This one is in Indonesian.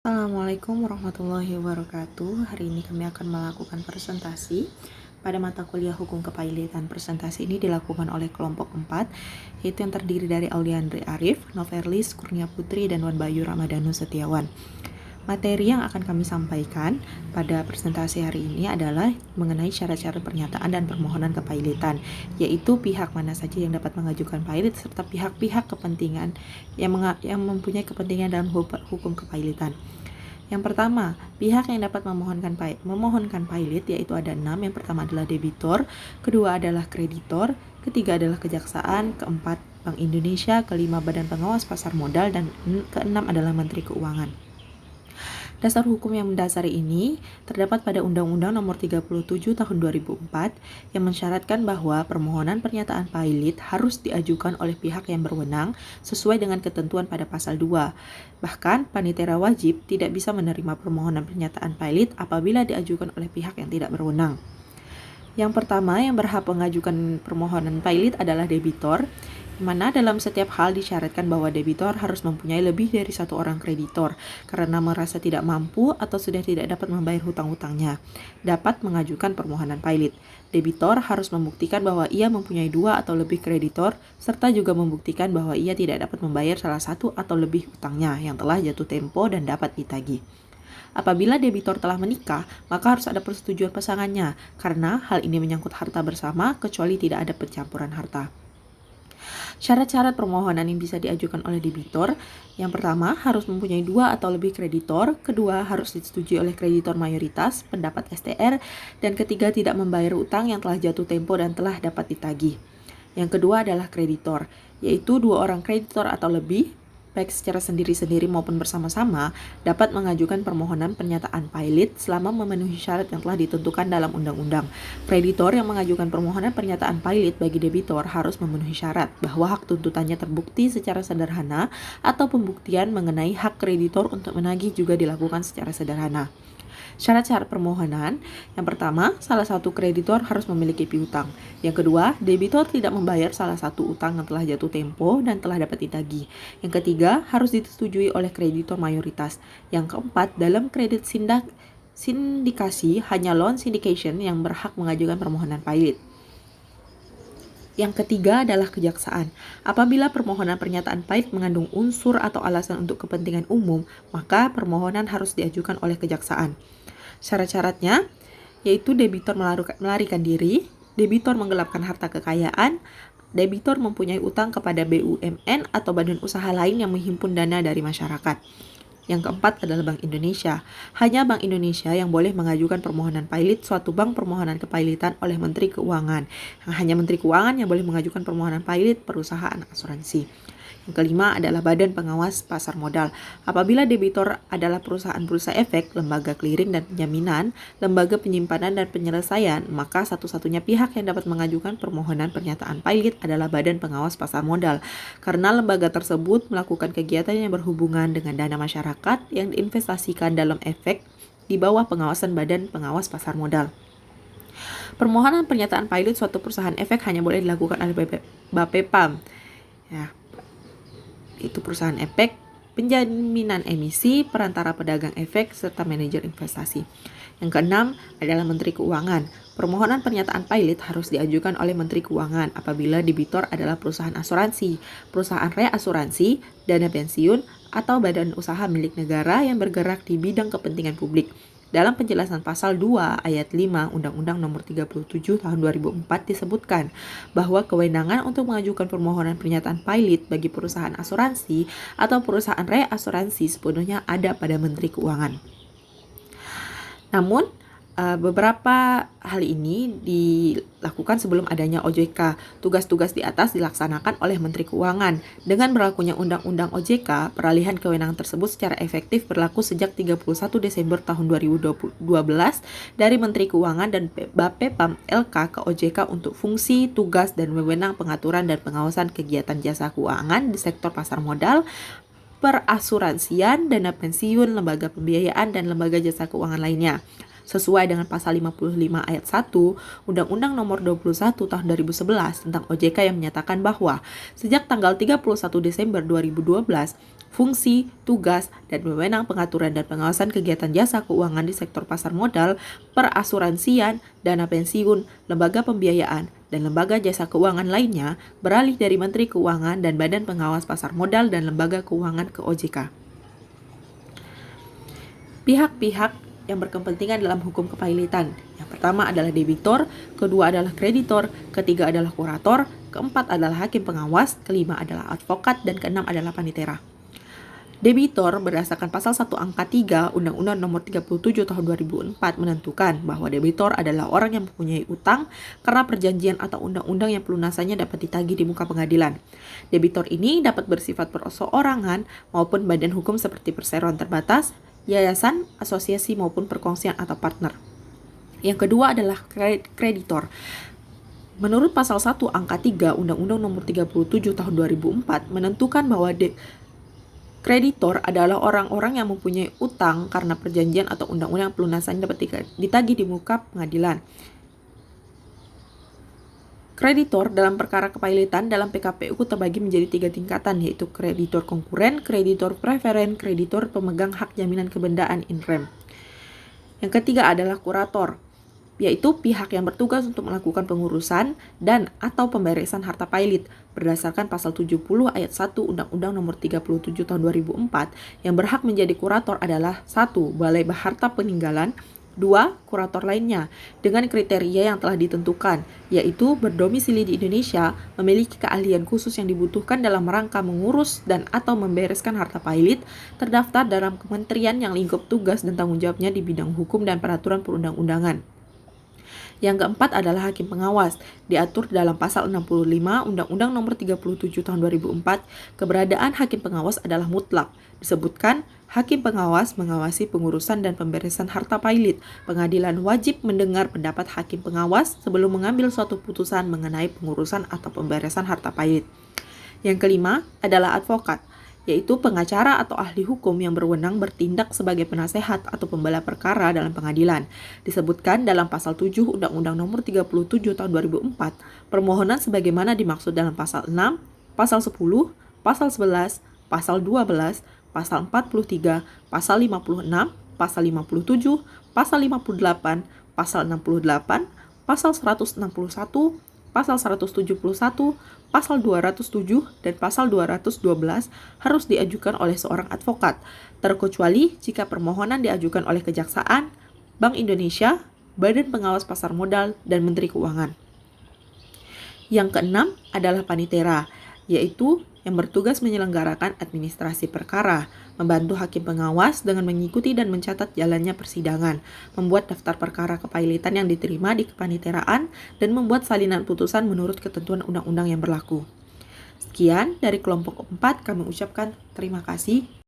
Assalamualaikum warahmatullahi wabarakatuh. Hari ini kami akan melakukan presentasi pada mata kuliah Hukum Kepailitan. Presentasi ini dilakukan oleh kelompok 4, yaitu yang terdiri dari Auliandri Arif, Noverlis, Kurnia Putri, dan Wan Bayu Ramadhanu Setiawan. Materi yang akan kami sampaikan pada presentasi hari ini adalah mengenai syarat-syarat pernyataan dan permohonan kepailitan, yaitu pihak mana saja yang dapat mengajukan pailit serta pihak-pihak kepentingan yang mempunyai kepentingan dalam hukum kepailitan. Yang pertama, pihak yang dapat memohonkan pailit yaitu ada 6. Yang pertama adalah debitor, kedua adalah kreditor, ketiga adalah kejaksaan, keempat Bank Indonesia, kelima Badan Pengawas Pasar Modal, dan keenam adalah Menteri Keuangan. Dasar hukum yang mendasari ini terdapat pada Undang-Undang Nomor 37 Tahun 2004 yang mensyaratkan bahwa permohonan pernyataan pailit harus diajukan oleh pihak yang berwenang sesuai dengan ketentuan pada pasal 2. Bahkan, panitera wajib tidak bisa menerima permohonan pernyataan pailit apabila diajukan oleh pihak yang tidak berwenang. Yang pertama yang berhak mengajukan permohonan pailit adalah debitor, di mana dalam setiap hal disyaratkan bahwa debitor harus mempunyai lebih dari satu orang kreditor karena merasa tidak mampu atau sudah tidak dapat membayar hutang-hutangnya, dapat mengajukan permohonan pailit. Debitor harus membuktikan bahwa ia mempunyai 2 atau lebih kreditor, serta juga membuktikan bahwa ia tidak dapat membayar salah satu atau lebih hutangnya yang telah jatuh tempo dan dapat ditagih. Apabila debitor telah menikah, maka harus ada persetujuan pasangannya, karena hal ini menyangkut harta bersama kecuali tidak ada pencampuran harta. Syarat-syarat permohonan yang bisa diajukan oleh debitor, yang pertama harus mempunyai 2 atau lebih kreditor, kedua harus disetujui oleh kreditor mayoritas, pendapat STR, dan ketiga tidak membayar utang yang telah jatuh tempo dan telah dapat ditagih. Yang kedua adalah kreditor, yaitu 2 orang kreditor atau lebih, baik secara sendiri-sendiri maupun bersama-sama, dapat mengajukan permohonan pernyataan pailit selama memenuhi syarat yang telah ditentukan dalam undang-undang. Kreditor yang mengajukan permohonan pernyataan pailit bagi debitor harus memenuhi syarat bahwa hak tuntutannya terbukti secara sederhana atau pembuktian mengenai hak kreditor untuk menagih juga dilakukan secara sederhana. Syarat-syarat permohonan, yang pertama, salah satu kreditor harus memiliki piutang. Yang kedua, debitor tidak membayar salah satu utang yang telah jatuh tempo dan telah dapat ditagih. Yang ketiga, harus disetujui oleh kreditor mayoritas. Yang keempat, dalam kredit sindikasi, hanya loan syndication yang berhak mengajukan permohonan pailit. Yang ketiga adalah kejaksaan. Apabila permohonan pernyataan pailit mengandung unsur atau alasan untuk kepentingan umum, maka permohonan harus diajukan oleh kejaksaan. Syarat-syaratnya yaitu debitor melarikan diri, debitor menggelapkan harta kekayaan, debitor mempunyai utang kepada BUMN atau badan usaha lain yang menghimpun dana dari masyarakat. Yang keempat adalah Bank Indonesia. Hanya Bank Indonesia yang boleh mengajukan permohonan pailit suatu bank permohonan kepailitan oleh Menteri Keuangan. Hanya Menteri Keuangan yang boleh mengajukan permohonan pailit perusahaan asuransi. Yang kelima adalah Badan Pengawas Pasar Modal. Apabila debitor adalah perusahaan bursa efek, lembaga clearing dan penjaminan, lembaga penyimpanan dan penyelesaian, maka satu-satunya pihak yang dapat mengajukan permohonan pernyataan pailit adalah Badan Pengawas Pasar Modal. Karena lembaga tersebut melakukan kegiatan yang berhubungan dengan dana masyarakat yang diinvestasikan dalam efek di bawah pengawasan Badan Pengawas Pasar Modal. Permohonan pernyataan pailit suatu perusahaan efek hanya boleh dilakukan oleh BAPEPAM. Itu perusahaan efek, penjaminan emisi, perantara pedagang efek, serta manajer investasi. Yang keenam adalah Menteri Keuangan. Permohonan pernyataan pailit harus diajukan oleh Menteri Keuangan apabila debitor adalah perusahaan asuransi, perusahaan reasuransi, dana pensiun, atau badan usaha milik negara yang bergerak di bidang kepentingan publik. Dalam penjelasan pasal 2 ayat 5 Undang-Undang Nomor 37 Tahun 2004 disebutkan bahwa kewenangan untuk mengajukan permohonan pernyataan pailit bagi perusahaan asuransi atau perusahaan reasuransi sepenuhnya ada pada Menteri Keuangan. Namun, beberapa hal ini dilakukan sebelum adanya OJK. Tugas-tugas di atas dilaksanakan oleh Menteri Keuangan. Dengan berlakunya Undang-Undang OJK, peralihan kewenangan tersebut secara efektif berlaku sejak 31 Desember tahun 2012 dari Menteri Keuangan dan BAPEPAM LK ke OJK untuk fungsi, tugas, dan wewenang pengaturan dan pengawasan kegiatan jasa keuangan di sektor pasar modal, perasuransian, dana pensiun, lembaga pembiayaan, dan lembaga jasa keuangan lainnya. sesuai dengan pasal 55 ayat 1 Undang-Undang Nomor 21 Tahun 2011 tentang OJK yang menyatakan bahwa sejak tanggal 31 Desember 2012, fungsi, tugas, dan wewenang pengaturan dan pengawasan kegiatan jasa keuangan di sektor pasar modal, perasuransian, dana pensiun, lembaga pembiayaan, dan lembaga jasa keuangan lainnya beralih dari Menteri Keuangan dan Badan Pengawas Pasar Modal dan Lembaga Keuangan ke OJK. Pihak-pihak yang berkepentingan dalam hukum kepailitan. Yang pertama adalah debitor, kedua adalah kreditor, ketiga adalah kurator, keempat adalah hakim pengawas, kelima adalah advokat, dan keenam adalah panitera. Debitor berdasarkan pasal 1 angka 3 Undang-Undang Nomor 37 Tahun 2004 menentukan bahwa debitor adalah orang yang mempunyai utang karena perjanjian atau undang-undang yang pelunasannya dapat ditagih di muka pengadilan. Debitor ini dapat bersifat perorangan maupun badan hukum seperti perseroan terbatas, yayasan, asosiasi maupun perkongsian atau partner. Yang kedua adalah kreditor. Menurut pasal 1 angka 3 Undang-Undang Nomor 37 Tahun 2004 menentukan bahwa kreditor adalah orang-orang yang mempunyai utang karena perjanjian atau undang-undang pelunasan dapat ditagih di muka pengadilan. Kreditor dalam perkara kepailitan dalam PKPU terbagi menjadi 3 tingkatan, yaitu kreditor konkuren, kreditor preferen, kreditor pemegang hak jaminan kebendaan in rem. Yang ketiga adalah kurator, yaitu pihak yang bertugas untuk melakukan pengurusan dan atau pemberesan harta pailit berdasarkan pasal 70 ayat 1 Undang-Undang Nomor 37 Tahun 2004 yang berhak menjadi kurator adalah 1. Balai Harta Peninggalan, 2. Kurator lainnya dengan kriteria yang telah ditentukan, yaitu berdomisili di Indonesia, memiliki keahlian khusus yang dibutuhkan dalam rangka mengurus dan atau membereskan harta pailit, terdaftar dalam kementerian yang lingkup tugas dan tanggung jawabnya di bidang hukum dan peraturan perundang-undangan. Yang keempat adalah hakim pengawas. Diatur dalam pasal 65 Undang-Undang Nomor 37 Tahun 2004, keberadaan hakim pengawas adalah mutlak. Disebutkan, hakim pengawas mengawasi pengurusan dan pemberesan harta pailit. Pengadilan wajib mendengar pendapat hakim pengawas sebelum mengambil suatu putusan mengenai pengurusan atau pemberesan harta pailit. Yang kelima adalah advokat, yaitu pengacara atau ahli hukum yang berwenang bertindak sebagai penasehat atau pembela perkara dalam pengadilan. Disebutkan dalam pasal 7 Undang-Undang Nomor 37 Tahun 2004, permohonan sebagaimana dimaksud dalam pasal 6, pasal 10, pasal 11, pasal 12, pasal 43, pasal 56, pasal 57, pasal 58, pasal 68, pasal 161, pasal 171, pasal 207, dan pasal 212 harus diajukan oleh seorang advokat, terkecuali jika permohonan diajukan oleh Kejaksaan, Bank Indonesia, Badan Pengawas Pasar Modal, dan Menteri Keuangan. Yang keenam adalah panitera, yaitu yang bertugas menyelenggarakan administrasi perkara, membantu hakim pengawas dengan mengikuti dan mencatat jalannya persidangan, membuat daftar perkara kepailitan yang diterima di kepaniteraan, dan membuat salinan putusan menurut ketentuan undang-undang yang berlaku. Sekian dari kelompok 4, kami ucapkan terima kasih.